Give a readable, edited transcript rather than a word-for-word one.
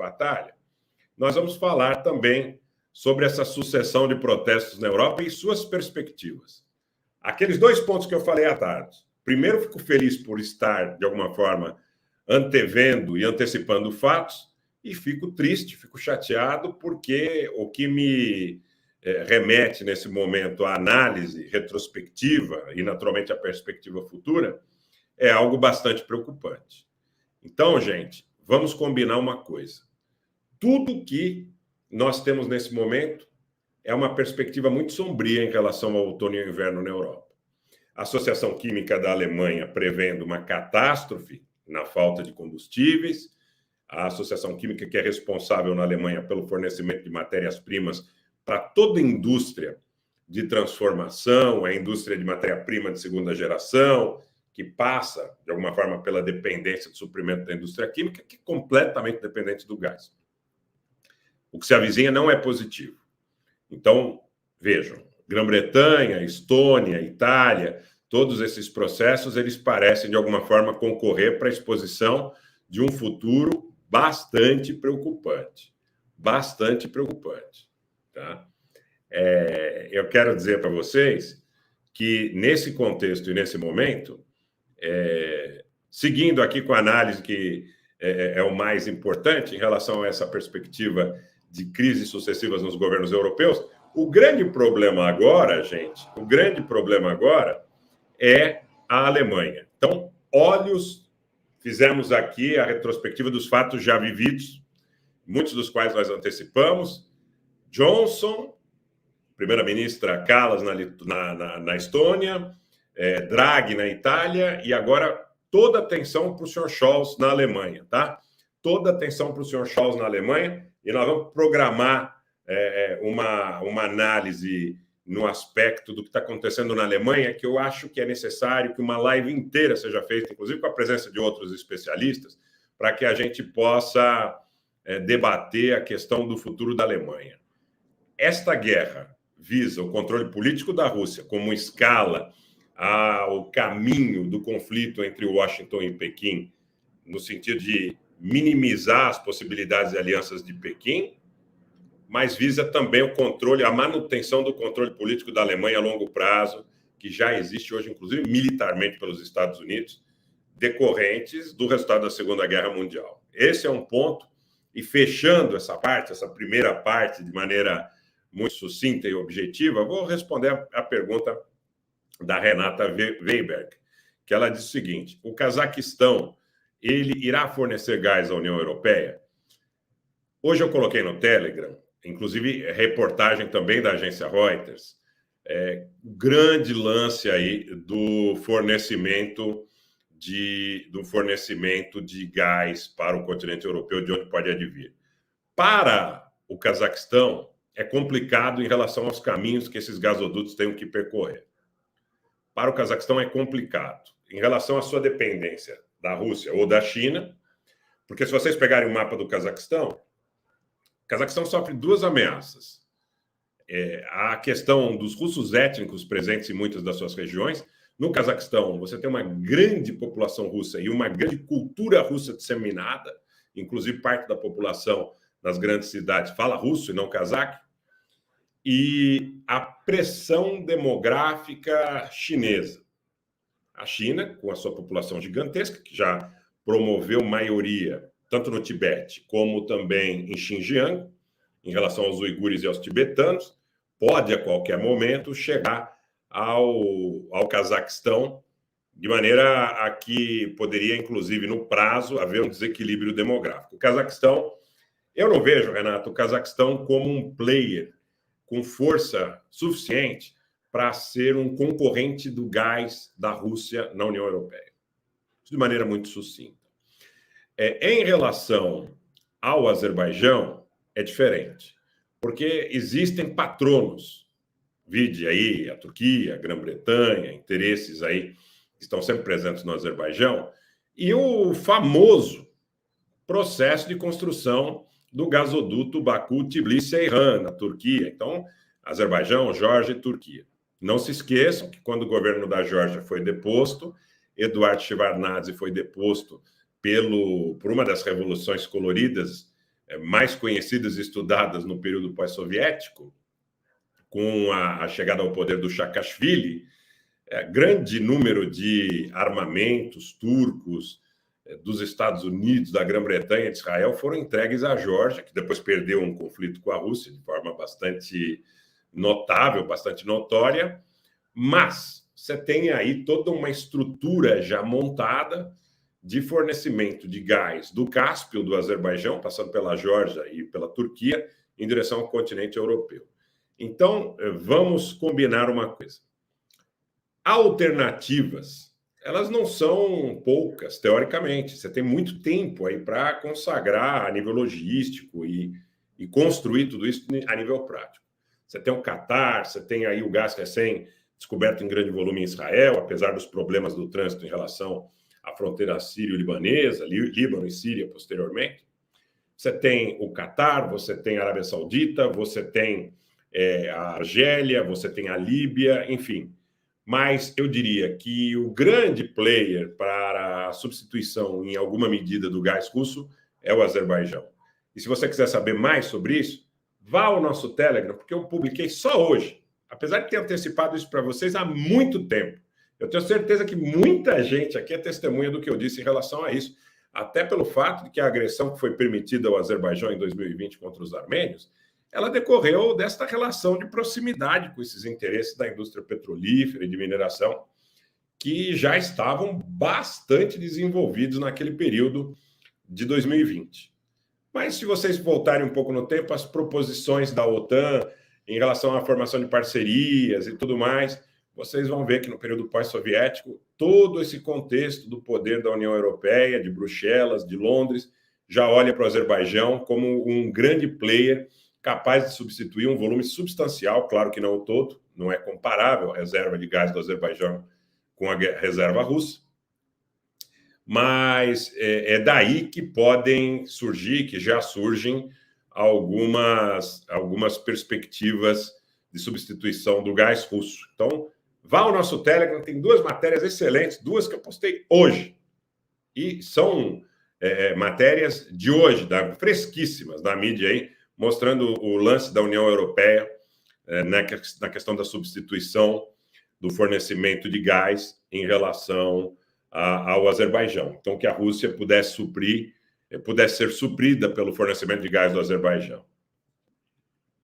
batalha, nós vamos falar também sobre essa sucessão de protestos na Europa e suas perspectivas. Aqueles 2 pontos que eu falei à tarde. Primeiro, fico feliz por estar, de alguma forma, antevendo e antecipando fatos, e fico triste, fico chateado, porque o que me remete, nesse momento, à análise retrospectiva e, naturalmente, à perspectiva futura, é algo bastante preocupante. Então, gente, vamos combinar uma coisa. Tudo que nós temos nesse momento é uma perspectiva muito sombria em relação ao outono e ao inverno na Europa. A Associação Química da Alemanha prevendo uma catástrofe na falta de combustíveis, a Associação Química que é responsável na Alemanha pelo fornecimento de matérias-primas para toda a indústria de transformação, a indústria de matéria-prima de segunda geração, que passa, de alguma forma, pela dependência do suprimento da indústria química, que é completamente dependente do gás. O que se avizinha não é positivo. Então, vejam, Grã-Bretanha, Estônia, Itália, todos esses processos, eles parecem, de alguma forma, concorrer para a exposição de um futuro bastante preocupante. Bastante preocupante. Tá? Eu quero dizer para vocês que, nesse contexto e nesse momento, seguindo aqui com a análise que é o mais importante em relação a essa perspectiva de crises sucessivas nos governos europeus, o grande problema agora, gente, o grande problema agora é a Alemanha. Então, fizemos aqui a retrospectiva dos fatos já vividos, muitos dos quais nós antecipamos. Johnson, primeira-ministra Kallas na Estônia, Draghi na Itália, e agora toda a atenção para o senhor Scholz na Alemanha, tá? Toda a atenção para o senhor Scholz na Alemanha, e nós vamos programar uma análise no aspecto do que está acontecendo na Alemanha, que eu acho que é necessário que uma live inteira seja feita, inclusive com a presença de outros especialistas, para que a gente possa debater a questão do futuro da Alemanha. Esta guerra visa o controle político da Rússia como escala ao caminho do conflito entre Washington e Pequim, no sentido de minimizar as possibilidades de alianças de Pequim, mas visa também o controle, a manutenção do controle político da Alemanha a longo prazo, que já existe hoje, inclusive militarmente pelos Estados Unidos, decorrentes do resultado da Segunda Guerra Mundial. Esse é um ponto, e fechando essa primeira parte, de maneira muito sucinta e objetiva, vou responder a pergunta da Renata Weiberg, que ela diz o seguinte: o Cazaquistão, ele irá fornecer gás à União Europeia? Hoje eu coloquei no Telegram, inclusive reportagem também da agência Reuters, o grande lance aí do fornecimento de gás para o continente europeu, de onde pode advir. Para o Cazaquistão, é complicado em relação aos caminhos que esses gasodutos têm que percorrer. Para o Cazaquistão é complicado em relação à sua dependência da Rússia ou da China, porque se vocês pegarem o mapa do Cazaquistão, o Cazaquistão sofre 2 ameaças. A questão dos russos étnicos presentes em muitas das suas regiões. No Cazaquistão, você tem uma grande população russa e uma grande cultura russa disseminada, inclusive parte da população nas grandes cidades fala russo e não cazaque, e a pressão demográfica chinesa. A China, com a sua população gigantesca, que já promoveu maioria, tanto no Tibete como também em Xinjiang, em relação aos uigures e aos tibetanos, pode a qualquer momento chegar ao Cazaquistão, de maneira a que poderia, inclusive, no prazo, haver um desequilíbrio demográfico. O Cazaquistão, eu não vejo, Renato, o Cazaquistão como um player com força suficiente para ser um concorrente do gás da Rússia na União Europeia. De maneira muito sucinta. Em relação ao Azerbaijão, é diferente, porque existem patronos, vide aí a Turquia, a Grã-Bretanha, interesses aí que estão sempre presentes no Azerbaijão, e o famoso processo de construção do gasoduto Baku-Tbilisi-Ceyhan, na Turquia. Então, Azerbaijão, Geórgia e Turquia. Não se esqueçam que quando o governo da Geórgia foi deposto, Eduard Shevardnadze foi deposto por uma das revoluções coloridas mais conhecidas e estudadas no período pós-soviético, com a chegada ao poder do Saakashvili, grande número de armamentos turcos dos Estados Unidos, da Grã-Bretanha, de Israel, foram entregues à Geórgia, que depois perdeu um conflito com a Rússia de forma bastante notável, bastante notória, mas você tem aí toda uma estrutura já montada de fornecimento de gás do Cáspio, do Azerbaijão, passando pela Geórgia e pela Turquia, em direção ao continente europeu. Então, vamos combinar uma coisa. Alternativas, elas não são poucas, teoricamente. Você tem muito tempo aí para consagrar a nível logístico e construir tudo isso a nível prático. Você tem o Catar, você tem aí o gás recém-descoberto em grande volume em Israel, apesar dos problemas do trânsito em relação à fronteira sírio-libanesa, Líbano e Síria posteriormente. Você tem o Catar, você tem a Arábia Saudita, você tem a Argélia, você tem a Líbia, enfim. Mas eu diria que o grande player para a substituição, em alguma medida, do gás russo é o Azerbaijão. E se você quiser saber mais sobre isso, vá ao nosso Telegram, porque eu publiquei só hoje, apesar de ter antecipado isso para vocês há muito tempo. Eu tenho certeza que muita gente aqui é testemunha do que eu disse em relação a isso, até pelo fato de que a agressão que foi permitida ao Azerbaijão em 2020 contra os armênios, ela decorreu desta relação de proximidade com esses interesses da indústria petrolífera e de mineração, que já estavam bastante desenvolvidos naquele período de 2020. Mas se vocês voltarem um pouco no tempo, as proposições da OTAN em relação à formação de parcerias e tudo mais, vocês vão ver que no período pós-soviético, todo esse contexto do poder da União Europeia, de Bruxelas, de Londres, já olha para o Azerbaijão como um grande player capaz de substituir um volume substancial, claro que não o todo, não é comparável a reserva de gás do Azerbaijão com a reserva russa, mas é daí que podem surgir, que já surgem algumas perspectivas de substituição do gás russo. Então, vá ao nosso Telegram, tem duas matérias excelentes, duas que eu postei hoje, e são matérias de hoje, fresquíssimas, da mídia aí, mostrando o lance da União Europeia na questão da substituição do fornecimento de gás em relação ao Azerbaijão. Então, que a Rússia pudesse ser suprida pelo fornecimento de gás do Azerbaijão.